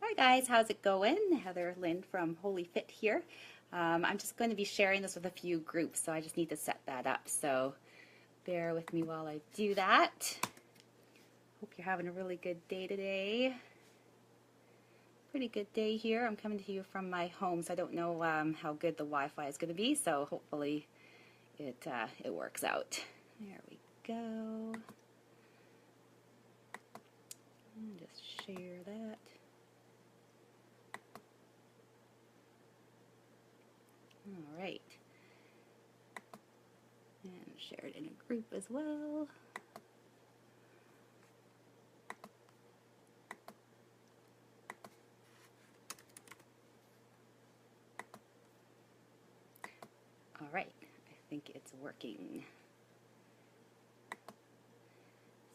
Hi guys, how's it going? Heather Lynn from Holy Fit here. I'm just going to be sharing this with a few groups, so I just need to set that up. So bear with me while I do that. Hope you're having a really good day today. Pretty good day here. I'm coming to you from my home, so I don't know how good the Wi-Fi is going to be, so hopefully it works out. There we go. Just share that. All right. And share it in a group as well. All right, I think it's working.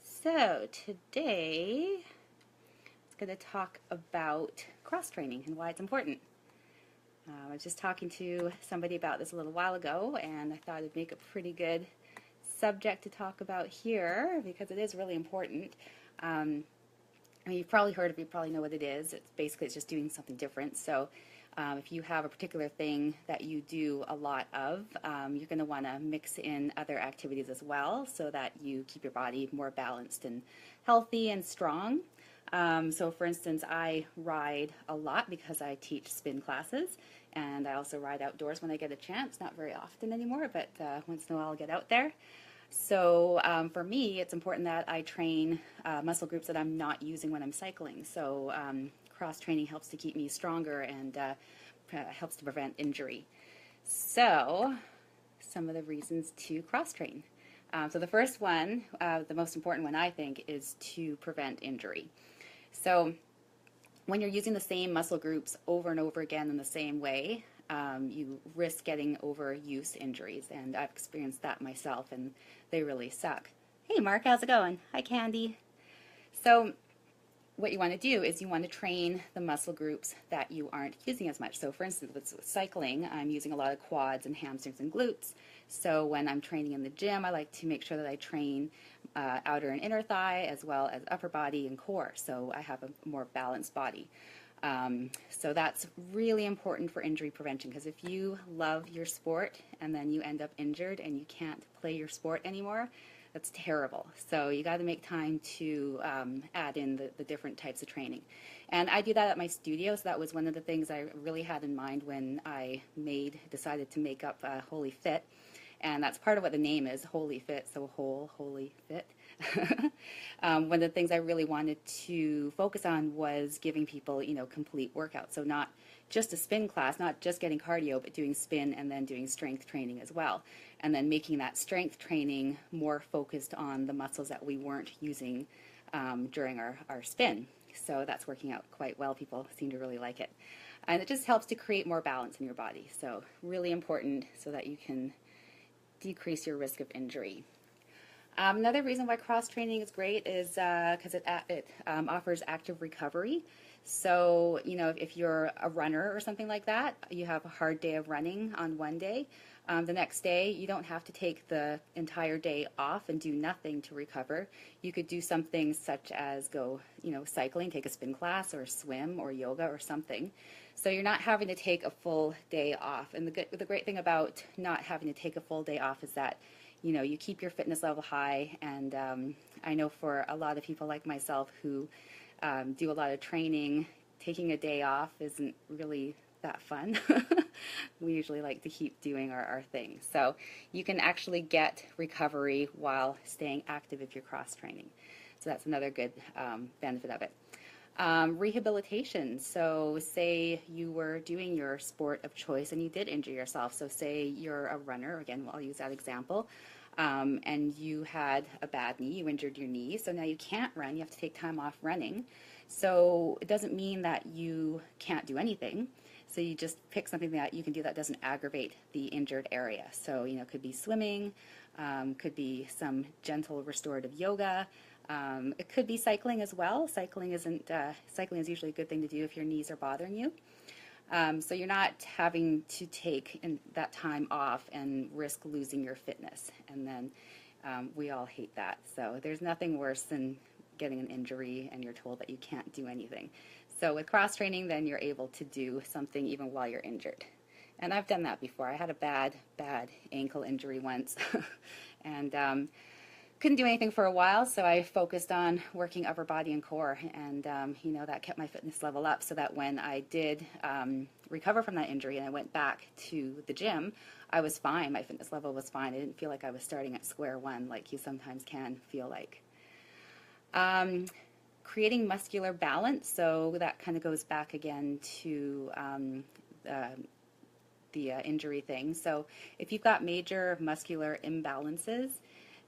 So today, it's going to talk about cross training and why it's important. I was just talking to somebody about this a little while ago, and I thought it'd make a pretty good subject to talk about here because it is really important. I mean, you've probably heard of it, you probably know what it is. It's just doing something different. So if you have a particular thing that you do a lot of, you're going to want to mix in other activities as well so that you keep your body more balanced and healthy and strong. So for instance, I ride a lot because I teach spin classes, and I also ride outdoors when I get a chance, not very often anymore, but once in a while I'll get out there. So for me, it's important that I train muscle groups that I'm not using when I'm cycling. So cross training helps to keep me stronger and helps to prevent injury. So some of the reasons to cross train. So the first one, the most important one I think, is to prevent injury. So when you're using the same muscle groups over and over again in the same way, you risk getting overuse injuries, and I've experienced that myself, and they really suck. Hey Mark, how's it going? Hi Candy. So what you want to do is you want to train the muscle groups that you aren't using as much. So for instance, with cycling, I'm using a lot of quads and hamstrings and glutes. So when I'm training in the gym, I like to make sure that I train outer and inner thigh as well as upper body and core. So I have a more balanced body. So that's really important for injury prevention, because if you love your sport and then you end up injured and you can't play your sport anymore, that's terrible. So you got to make time to add in the different types of training. And I do that at my studio, so that was one of the things I really had in mind when I decided to make up Holy Fit. And that's part of what the name is, Holy Fit, so whole, holy, fit. One of the things I really wanted to focus on was giving people, complete workouts. So not just a spin class, not just getting cardio, but doing spin and then doing strength training as well. And then making that strength training more focused on the muscles that we weren't using during our spin. So that's working out quite well. People seem to really like it. And it just helps to create more balance in your body. So really important so that you can decrease your risk of injury. Another reason why cross training is great is because it offers active recovery. So, if you're a runner or something like that, you have a hard day of running on one day. The next day, you don't have to take the entire day off and do nothing to recover. You could do something such as go, cycling, take a spin class or swim or yoga or something. So you're not having to take a full day off. And the great thing about not having to take a full day off is that you keep your fitness level high, and I know for a lot of people like myself who do a lot of training, taking a day off isn't really that fun. We usually like to keep doing our thing. So you can actually get recovery while staying active if you're cross training. So that's another good benefit of it. Rehabilitation. So say you were doing your sport of choice and you did injure yourself. So say you're a runner, again, I'll use that example, and you had a bad knee, you injured your knee, so now you can't run, you have to take time off running. So it doesn't mean that you can't do anything. So you just pick something that you can do that doesn't aggravate the injured area. So, it could be swimming, could be some gentle restorative yoga. It could be cycling as well. Cycling is usually a good thing to do if your knees are bothering you. So you're not having to take that time off and risk losing your fitness. And then we all hate that. So there's nothing worse than getting an injury and you're told that you can't do anything. So with cross training, then you're able to do something even while you're injured. And I've done that before. I had a bad ankle injury once and couldn't do anything for a while, so I focused on working upper body and core, and that kept my fitness level up so that when I did recover from that injury and I went back to the gym, I was fine. My fitness level was fine. I didn't feel like I was starting at square one like you sometimes can feel like. Creating muscular balance, so that kind of goes back again to the injury thing. So if you've got major muscular imbalances,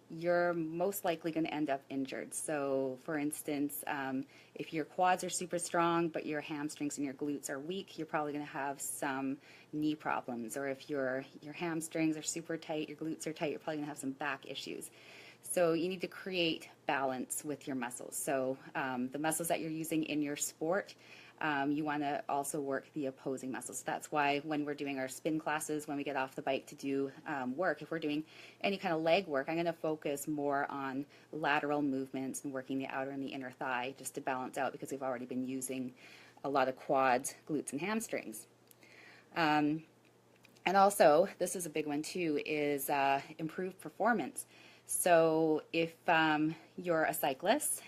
you're most likely going to end up injured. So for instance, if your quads are super strong but your hamstrings and your glutes are weak, you're probably going to have some knee problems. Or if your hamstrings are super tight, your glutes are tight, you're probably going to have some back issues. So you need to create balance with your muscles. So the muscles that you're using in your sport, you want to also work the opposing muscles. That's why when we're doing our spin classes, when we get off the bike to do work, if we're doing any kind of leg work, I'm going to focus more on lateral movements and working the outer and the inner thigh just to balance out, because we've already been using a lot of quads, glutes, and hamstrings. And also, this is a big one too, is improved performance. So if you're a cyclist,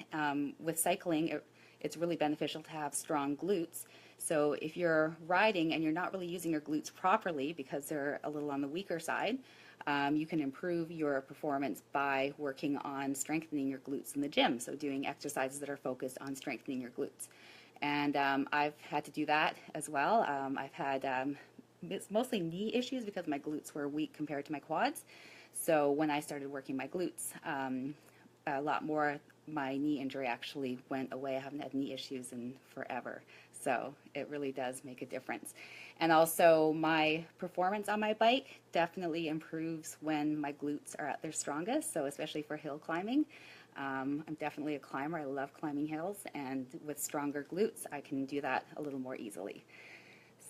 with cycling, it's really beneficial to have strong glutes. So if you're riding and you're not really using your glutes properly because they're a little on the weaker side, you can improve your performance by working on strengthening your glutes in the gym. So doing exercises that are focused on strengthening your glutes. And I've had to do that as well. I've had mostly knee issues because my glutes were weak compared to my quads. So when I started working my glutes, a lot more, my knee injury actually went away. I haven't had knee issues in forever. So it really does make a difference. And also my performance on my bike definitely improves when my glutes are at their strongest. So especially for hill climbing, I'm definitely a climber. I love climbing hills, and with stronger glutes, I can do that a little more easily.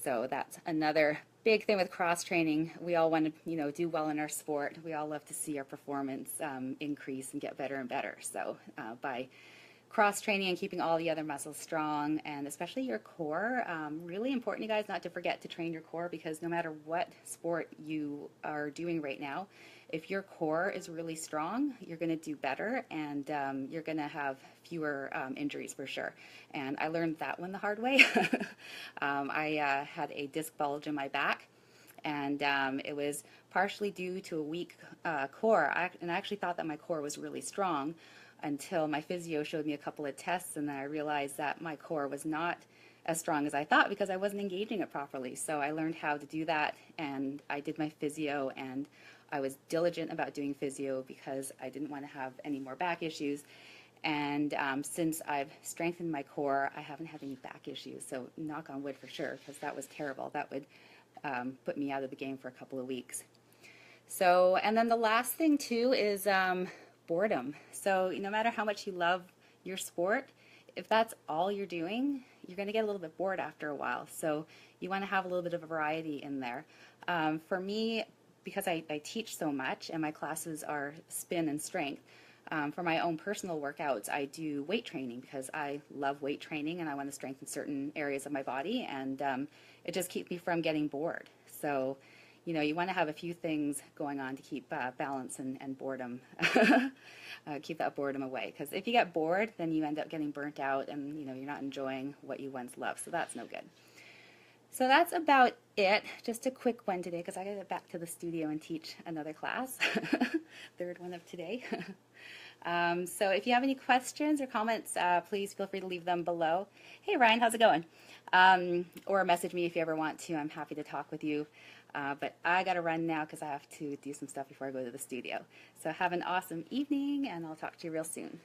So that's another big thing with cross training. We all want to, do well in our sport. We all love to see our performance increase and get better and better. So by cross training and keeping all the other muscles strong, and especially your core, really important, you guys, not to forget to train your core, because no matter what sport you are doing right now, if your core is really strong, you're going to do better, and you're going to have fewer injuries for sure. And I learned that one the hard way. I had a disc bulge in my back, and it was partially due to a weak core. And I actually thought that my core was really strong until my physio showed me a couple of tests, and then I realized that my core was not as strong as I thought because I wasn't engaging it properly. So I learned how to do that, and I did my physio, and I was diligent about doing physio because I didn't want to have any more back issues. And since I've strengthened my core, I haven't had any back issues. So knock on wood for sure, because that was terrible. That would put me out of the game for a couple of weeks. So, and then the last thing too is boredom. So no matter how much you love your sport, if that's all you're doing, you're going to get a little bit bored after a while. So you want to have a little bit of a variety in there. For me, because I teach so much and my classes are spin and strength, for my own personal workouts, I do weight training because I love weight training and I want to strengthen certain areas of my body, and it just keeps me from getting bored. So, you want to have a few things going on to keep balance and boredom, keep that boredom away. Because if you get bored, then you end up getting burnt out, and you're not enjoying what you once loved. So that's no good. So that's about it. Just a quick one today because I got to get back to the studio and teach another class, third one of today. So if you have any questions or comments, please feel free to leave them below. Hey Ryan, how's it going? Or message me if you ever want to. I'm happy to talk with you. But I got to run now because I have to do some stuff before I go to the studio. So have an awesome evening, and I'll talk to you real soon.